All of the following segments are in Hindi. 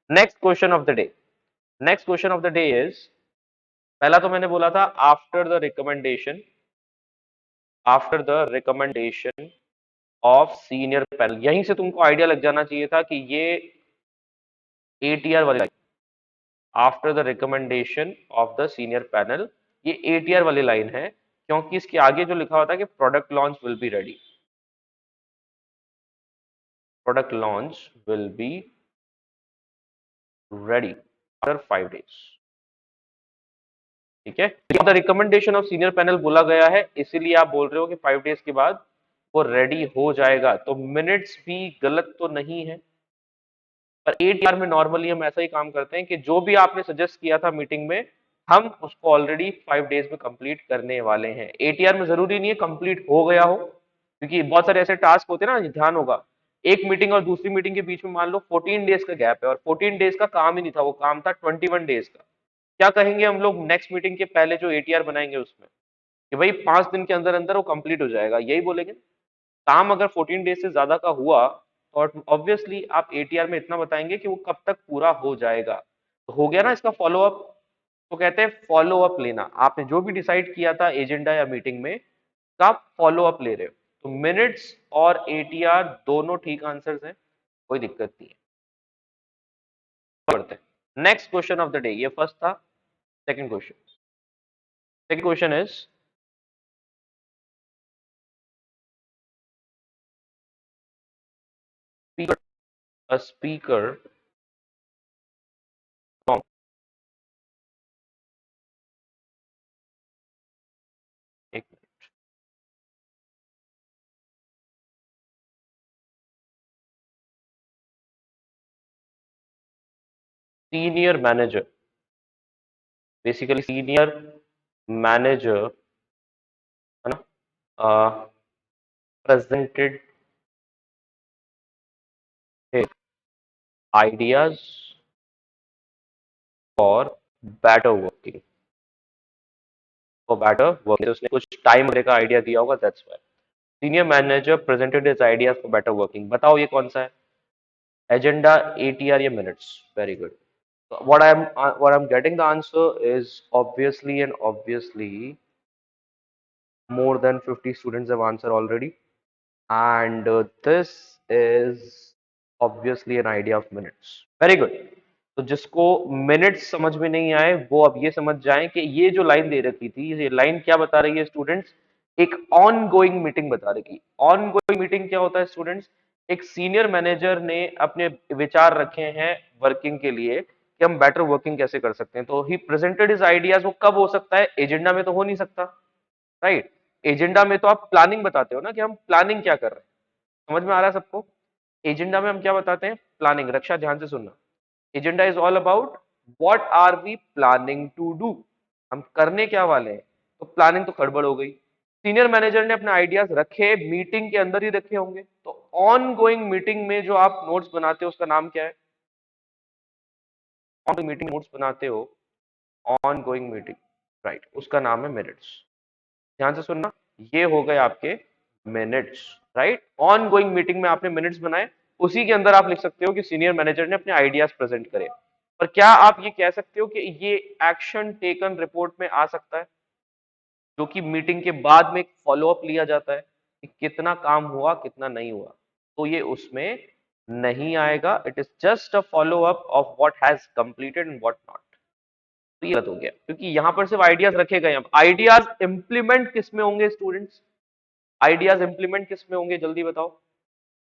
Next question of the day, next question of the day is, पहला तो मैंने बोला था after the recommendation of senior panel, यहीं से तुमको आइडिया लग जाना चाहिए था कि ये एटीआर वाली line, after the recommendation of the senior panel, ये एटीआर वाली लाइन है, क्योंकि इसके आगे जो लिखा हुआ था कि product launch will be ready, product launch will be ready after 5 days। ठीक है, the recommendation of senior panel बोला गया है, इसीलिए आप बोल रहे हो कि 5 days के बाद वो रेडी हो जाएगा, तो मिनट्स भी गलत तो नहीं है। पर एटीआर में नॉर्मली हम ऐसा ही काम करते हैं कि जो भी आपने सजेस्ट किया था मीटिंग में, हम उसको ऑलरेडी 5 days में कंप्लीट करने वाले हैं। एटीआर में जरूरी नहीं है कंप्लीट हो गया हो, क्योंकि बहुत सारे ऐसे टास्क होते हैं ना, ध्यान होगा, एक मीटिंग और दूसरी मीटिंग के बीच में मान लो 14 days का गैप है, और 14 days का काम ही नहीं था, वो काम था 21 days का। क्या कहेंगे हम लोग नेक्स्ट मीटिंग के पहले जो एटीआर बनाएंगे उसमें, कि भाई 5 दिन के अंदर अंदर वो कंप्लीट हो जाएगा, यही बोलेंगे। काम अगर 14 days से ज्यादा का हुआ तो ऑब्वियसली आप एटीआर में इतना बताएंगे कि वो कब तक पूरा हो जाएगा। तो हो गया ना इसका फॉलो अप। तो कहते हैं फॉलो अप लेना, आपने जो भी डिसाइड किया था एजेंडा या मीटिंग में, तो आप फॉलो अप ले रहे हो। तो मिनट्स और एटीआर दोनों ठीक आंसर्स हैं, कोई दिक्कत नहीं है। बढ़ते हैं next question of the day, ये फर्स्ट था। Second question is, speaker, a speaker from एक senior manager, basically senior manager है ना, presented his ideas for better working, उसने कुछ टाइम वगैरह का आइडिया दिया होगा, that's why senior manager presented his ideas for better working. बताओ ये कौन सा है, एजेंडा, एटीआर या minutes? Very good. what I'm getting the answer is obviously more than 50 students have answered already, and this is obviously an idea of minutes. Very good। तो जिसको मिनट्स समझ में नहीं आए वो अब ये समझ जाएं कि ये जो लाइन दे रखी थी, ये लाइन क्या बता रही है स्टूडेंट्स, एक ऑन गोइंग मीटिंग बता रही। ऑन गोइंग मीटिंग क्या होता है स्टूडेंट्स, एक सीनियर मैनेजर ने अपने विचार रखे हैं वर्किंग के लिए कि हम बेटर वर्किंग कैसे कर सकते हैं, तो ही प्रेजेंटेड हिज आइडियाज। वो कब हो सकता है, एजेंडा में तो हो नहीं सकता, राइट। एजेंडा में तो आप प्लानिंग बताते हो ना कि हम प्लानिंग क्या कर रहे हैं, समझ में आ रहा है सबको। एजेंडा में हम क्या बताते हैं, प्लानिंग। रक्षा ध्यान से सुनना, agenda is all about what are we planning to do, हम करने क्या वाले हैं। तो प्लानिंग तो गड़बड़ हो गई। सीनियर मैनेजर ने अपने आइडियाज रखे, मीटिंग के अंदर ही रखे होंगे, तो ऑन गोइंग मीटिंग में जो आप नोट्स बनाते हो उसका नाम क्या है, ऑन मीटिंग नोट्स बनाते हो, ऑन गोइंग मीटिंग, राइट, उसका नाम है मिनट्स। ध्यान से सुनना, ये हो गए आपके minutes, right. On going meeting में आपने मिनट्स बनाए, उसी के अंदर आप लिख सकते हो कि सीनियर मैनेजर ने अपने आइडियाज प्रेजेंट करे। पर क्या आप ये कह सकते हो कि ये एक्शन टेकन रिपोर्ट में आ सकता है, जो कि मीटिंग के बाद में एक फॉलो अप लिया जाता है कि कितना काम हुआ कितना नहीं हुआ, तो ये उसमें नहीं आएगा। It is just a follow up of what has completed and what not. तो ये गलत हो गया, क्योंकि यहां पर सिर्फ आइडियाज रखे गए। अब आइडियाज इंप्लीमेंट किस में होंगे स्टूडेंट्स, आइडियाज इंप्लीमेंट किस में होंगे जल्दी बताओ,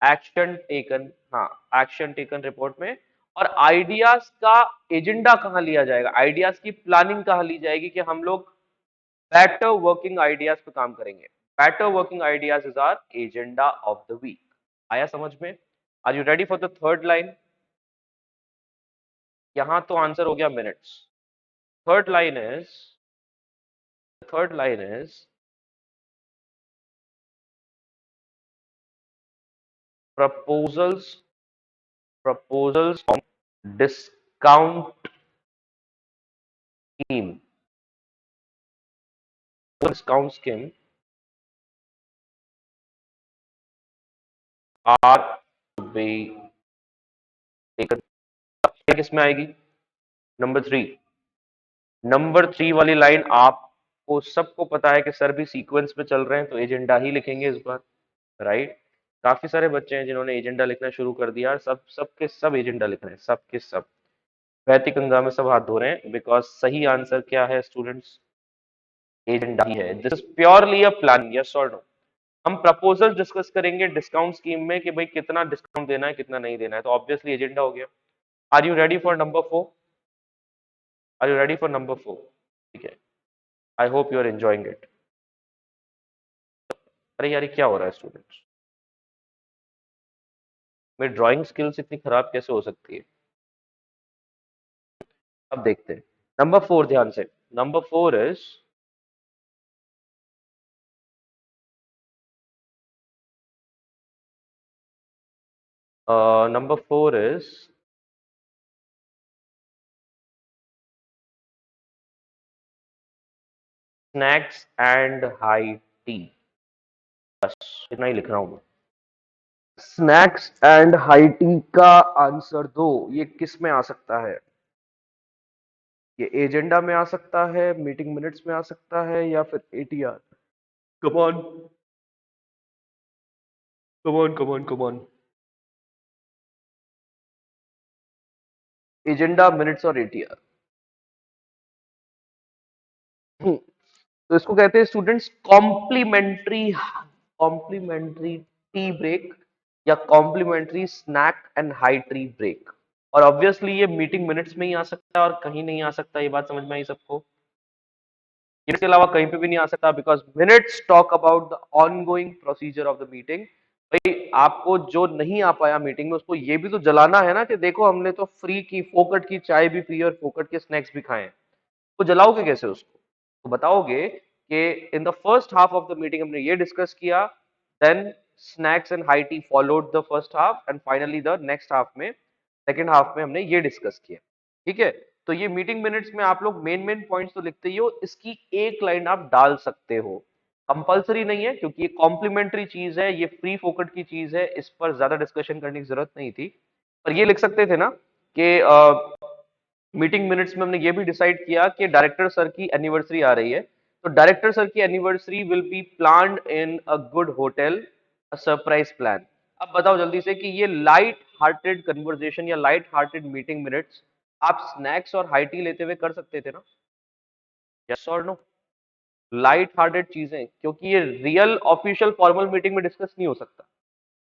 एक्शन टेकन, हाँ, एक्शन टेकन रिपोर्ट में। और आइडियाज का एजेंडा कहां लिया जाएगा, आइडियाज की प्लानिंग कहां ली जाएगी कि हम लोग बेटर वर्किंग आइडियाज पे काम करेंगे। Better working ideas is our agenda of the week. आया समझ में? Are you ready for the third line? यहां तो आंसर हो गया minutes. Third line is, third line is proposals, proposals on discount scheme, discount scheme are to be taken किस में आएगी? नंबर 3। नंबर 3 वाली लाइन आपको सबको पता है कि सर भी सीक्वेंस में चल रहे हैं तो एजेंडा ही लिखेंगे इस बार, राइट। काफी सारे बच्चे हैं जिन्होंने एजेंडा लिखना शुरू कर दिया, सब सबके सब एजेंडा लिख रहे हैं, सबके सब। वैदिक गंगा में सब हाथ धो रहे हैं, बिकॉज सही आंसर क्या है स्टूडेंट्स? एजेंडा ही है। This is purely a plan, yes और नो। हम प्रपोजल डिस्कस करेंगे डिस्काउंट स्कीम में कि भाई कितना डिस्काउंट देना है कितना नहीं देना है, तो ऑब्वियसली एजेंडा हो गया। Are you ready for number 4? Are you ready for number 4? ठीक है, I hope you are enjoying it. अरे यार, ये क्या हो रहा है स्टूडेंट्स? मेरी ड्राइंग स्किल्स इतनी खराब कैसे हो सकती है? अब देखते हैं। नंबर 4, ध्यान से। Number 4 is, number 4 is snacks and high T. बस इतना ही लिख रहा हूं मैं। स्नैक्स एंड हाई टी का आंसर दो। ये किस में आ सकता है? ये एजेंडा में आ सकता है, मीटिंग मिनट्स में आ सकता है, या फिर ATR? Come on, come on, come on, come on. Agenda, minutes और एटीआर। तो इसको कहते हैं students complimentary, complimentary tea break, या complimentary snack and high tea break. और ऑब्वियसली ये मीटिंग मिनट्स में ही आ सकता है और कहीं नहीं आ सकता, ये बात समझ में आई सबको? इसके अलावा कहीं पे भी नहीं आ सकता, because minutes talk about the ongoing procedure of the meeting. भाई आपको जो नहीं आ पाया मीटिंग में उसको ये भी तो जलाना है ना, कि देखो हमने तो फ्री की फोकट की चाय भी पी और फोकट के स्नैक्स भी खाए हैं। तो जलाओगे कैसे उसको? तो बताओगे कि in the first half of the meeting हमने ये डिस्कस किया, then snacks and high tea followed the first half, and finally the next half में, सेकेंड हाफ में हमने ये डिस्कस किया। ठीक है, तो ये मीटिंग मिनट्स में आप लोग मेन मेन पॉइंट्स तो लिखते ही हो, इसकी एक लाइन आप डाल सकते हो। कंपलसरी नहीं है, क्योंकि ये कॉम्प्लीमेंट्री चीज है, ये फ्री फोकट की चीज है, इस पर ज्यादा डिस्कशन करने की जरूरत नहीं थी। पर ये लिख सकते थे ना कि मीटिंग मिनट्स में हमने ये भी डिसाइड किया कि डायरेक्टर सर की एनिवर्सरी आ रही है, तो डायरेक्टर सर की anniversary will be planned in a good hotel, a surprise plan. अब बताओ जल्दी से कि ये लाइट हार्टेड कन्वर्जेशन या लाइट हार्टेड मीटिंग मिनट्स आप स्नैक्स और हाई टी लेते हुए कर सकते थे ना? यस और नो? लाइट हार्टेड चीजें, क्योंकि ये रियल ऑफिशियल फॉर्मल मीटिंग में डिस्कस नहीं हो सकता।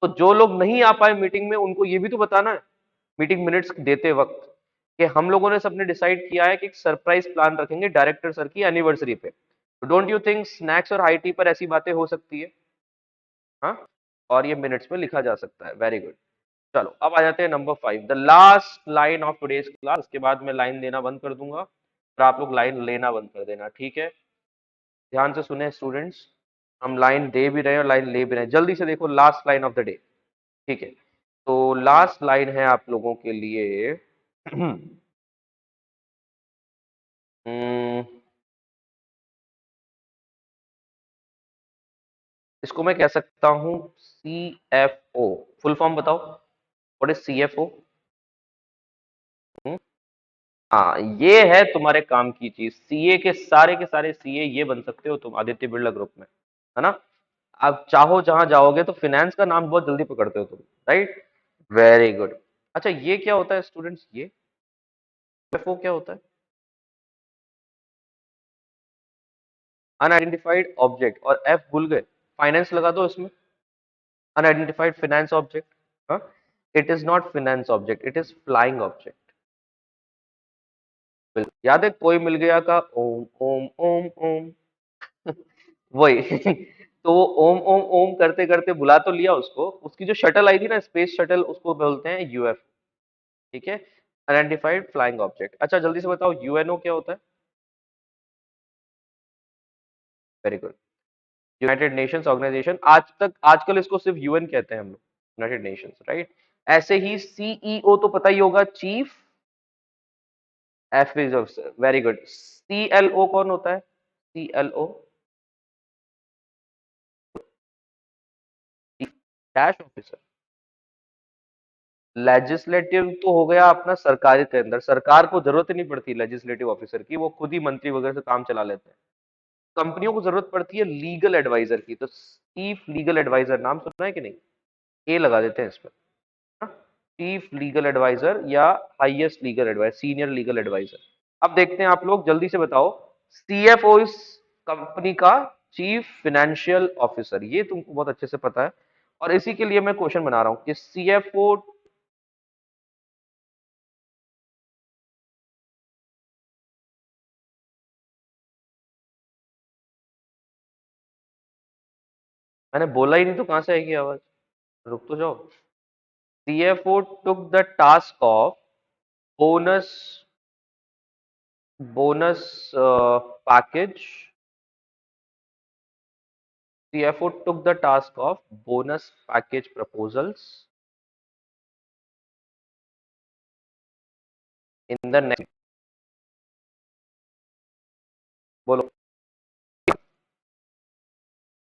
तो जो लोग नहीं आ पाए मीटिंग में उनको ये भी तो बताना है मीटिंग मिनट्स देते वक्त, कि हम लोगों ने सबने डिसाइड किया है कि एक सरप्राइज प्लान रखेंगे डायरेक्टर सर की एनिवर्सरी पे। तो डोंट यू थिंक स्नैक्स और आईटी पर ऐसी बातें हो सकती है? हाँ, और ये मिनट्स में लिखा जा सकता है। Very good. चलो अब आ जाते हैं number 5, the last line of today's class. उसके बाद मैं लाइन देना बंद कर दूंगा और आप लोग लाइन लेना बंद कर देना, ठीक है? ध्यान से सुने स्टूडेंट्स, हम लाइन दे भी रहे हैं और लाइन ले भी रहे हैं। जल्दी से देखो, last line of the day. ठीक है, तो लास्ट लाइन है आप लोगों के लिए हम्म, इसको मैं कह सकता हूं C F O. Full form बताओ, what is C F O? हाँ, ये है तुम्हारे काम की चीज। सीए के सारे सीए ये बन सकते हो तुम आदित्य बिरला ग्रुप में, है ना? आप चाहो जहां जाओगे तो फिनेंस का नाम बहुत जल्दी पकड़ते हो तुम, राइट? Very good. अच्छा, ये क्या होता है स्टूडेंट्स? ये एफ ओ क्या होता है? अनआइडेंटिफाइड ऑब्जेक्ट, और एफ भूल गए, फाइनेंस लगा दो इसमें। Unidentified finance object. हाँ, it is not finance object, it is flying object. बिल्कुल याद है, कोई मिल गया का ओम ओम ओम ओम। वही तो वो ओम ओम ओम करते करते बुला तो लिया उसको, उसकी जो शटल आई थी ना, स्पेस शटल, उसको बोलते हैं यूएफ। ठीक है, आइडेंटिफाइड फ्लाइंग ऑब्जेक्ट। अच्छा जल्दी से बताओ, यूएनओ क्या होता है? Very good, United Nations Organisation. आज तक आजकल इसको सिर्फ यूएन कहते हैं हम लोग, यूनाइटेड नेशंस, राइट? ऐसे ही सीईओ तो पता ही होगा, chief F is officer. Very good. CLO कौन होता है? CLO, dash officer. लेजिस्लेटिव तो हो गया अपना सरकार के अंदर, सरकार को जरूरत ही नहीं पड़ती लेजिस्लेटिव ऑफिसर की, वो खुद ही मंत्री वगैरह से काम चला लेते हैं। कंपनियों को जरूरत पड़ती है लीगल एडवाइजर की, तो चीफ लीगल एडवाइजर नाम सुना है कि नहीं? ए लगा देते हैं इस पर, चीफ लीगल एडवाइजर या highest legal adviser, senior legal adviser. अब देखते हैं आप लोग जल्दी से बताओ, सीएफओ इस कंपनी का चीफ फाइनेंशियल ऑफिसर, ये तुमको बहुत अच्छे से पता है, और इसी के लिए मैं क्वेश्चन बना रहा हूं कि सीएफओ, मैंने बोला ही नहीं तो कहां से आएगी आवाज, रुक तो जाओ। CFO took the task of bonus bonus package. CFO took the task of bonus package proposals in the next. बोलो।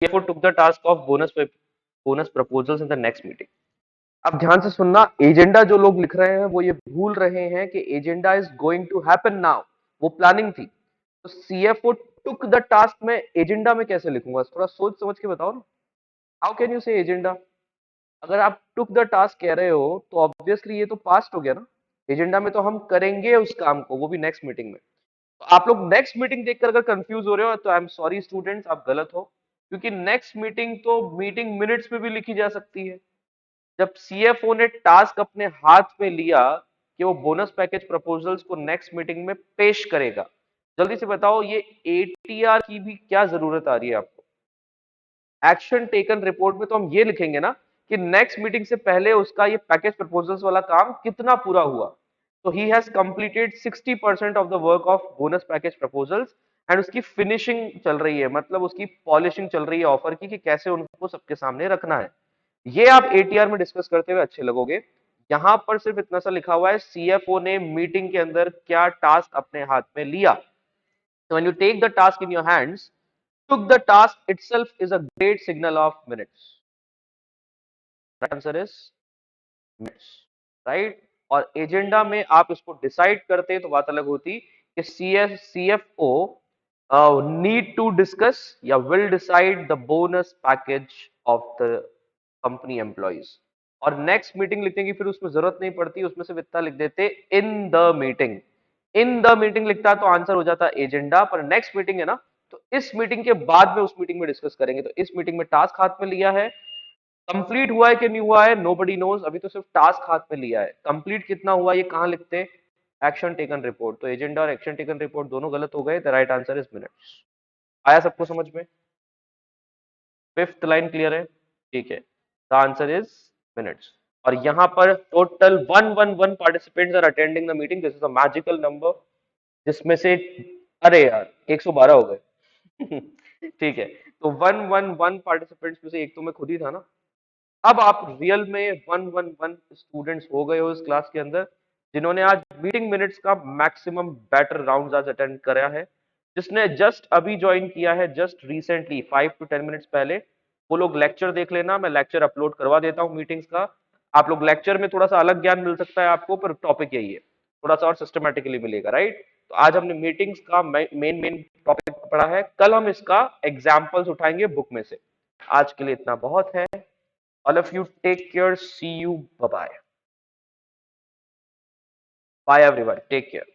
CFO took the task of bonus proposals in the next meeting. अब ध्यान से सुनना, एजेंडा जो लोग लिख रहे हैं वो ये भूल रहे हैं कि agenda is going to happen now, वो प्लानिंग थी। तो सीएफओ टुक द टास्क में एजेंडा में कैसे लिखूंगा, थोड़ा सोच समझ के बताओ ना। How can you say agenda? अगर आप टुक द टास्क कह रहे हो तो ऑब्वियसली ये तो पास्ट हो गया ना, एजेंडा में तो हम करेंगे उस काम को, वो भी नेक्स्ट मीटिंग में। तो आप लोग नेक्स्ट मीटिंग देखकर अगर कंफ्यूज हो रहे हो तो आई एम सॉरी स्टूडेंट्स, आप गलत हो, क्योंकि नेक्स्ट मीटिंग तो मीटिंग मिनट्स में भी लिखी जा सकती है। जब सीएफओ ने टास्क अपने हाथ में लिया कि वो बोनस पैकेज प्रपोजल्स को नेक्स्ट मीटिंग में पेश करेगा, जल्दी से बताओ ये एटीआर की भी क्या जरूरत आ रही है आपको? एक्शन टेकन रिपोर्ट में तो हम ये लिखेंगे ना कि नेक्स्ट मीटिंग से पहले उसका ये पैकेज प्रपोजल्स वाला काम कितना पूरा हुआ। तो he has completed 60% of the work of bonus package proposals, and उसकी फिनिशिंग चल रही है, मतलब उसकी पॉलिशिंग चल रही है ऑफर की कि कैसे उनको सबके सामने रखना है। ये आप एटीआर में डिस्कस करते हुए अच्छे लगोगे। यहां पर सिर्फ इतना सा लिखा हुआ है सीएफओ ने मीटिंग के अंदर क्या टास्क अपने हाथ में लिया। So when you take the task in your hands, took the task itself is a great signal of minutes. Right answer is minutes, right? और एजेंडा में आप इसको डिसाइड करते तो बात अलग होती कि सीएफओ नीड टू डिस्कस या will decide the bonus package of the company employees, और नेक्स्ट मीटिंग लिखने की फिर उसमें जरूरत नहीं पड़ती, उसमें से इतना लिख देते in the meeting. In the meeting लिखता तो आंसर हो जाता एजेंडा, पर नेक्स्ट मीटिंग है ना, तो इस मीटिंग के बाद में उस मीटिंग में डिस्कस करेंगे। तो इस मीटिंग में टास्क हाथ में लिया है, कंप्लीट हुआ है कि नहीं हुआ है नोबडी नोज, अभी तो सिर्फ टास्क हाथ में लिया है। कंप्लीट कितना हुआ ये कहां लिखते हैं? Action taken report. तो एजेंडा और एक्शन टेकन रिपोर्ट दोनों गलत हो गए, the right answer is minutes. आया सबको समझ में? फिफ्थ लाइन क्लियर है? ठीक है, द आंसर इज मिनट्स। और यहां पर total 111 participants are attending the meeting, this is a magical number, जिसमें से, अरे यार 112 हो गए ठीक है, तो 111 पार्टिसिपेंट्स में से एक तो मैं खुद ही था ना। अब आप रियल में 111 स्टूडेंट्स हो गए हो इस क्लास के अंदर, जिन्होंने आज मीटिंग मिनट्स का मैक्सिमम बैटर राउंड आज अटेंड करा है। जिसने जस्ट अभी ज्वाइन किया है, जस्ट रिसेंटली 5 to 10 मिनट्स पहले, वो लोग लेक्चर देख लेना, मैं लेक्चर अपलोड करवा देता हूँ मीटिंग्स का। आप लोग लेक्चर में थोड़ा सा अलग ज्ञान मिल सकता है आपको, पर टॉपिक यही है, थोड़ा सा और सिस्टमेटिकली मिलेगा, राइट? तो आज हमने मीटिंग्स का मेन मेन टॉपिक पढ़ा है, कल हम इसका एग्जाम्पल्स उठाएंगे बुक में से। आज के लिए इतना बहुत है। All of you take care. See you. Bye bye. Bye everyone. Take care.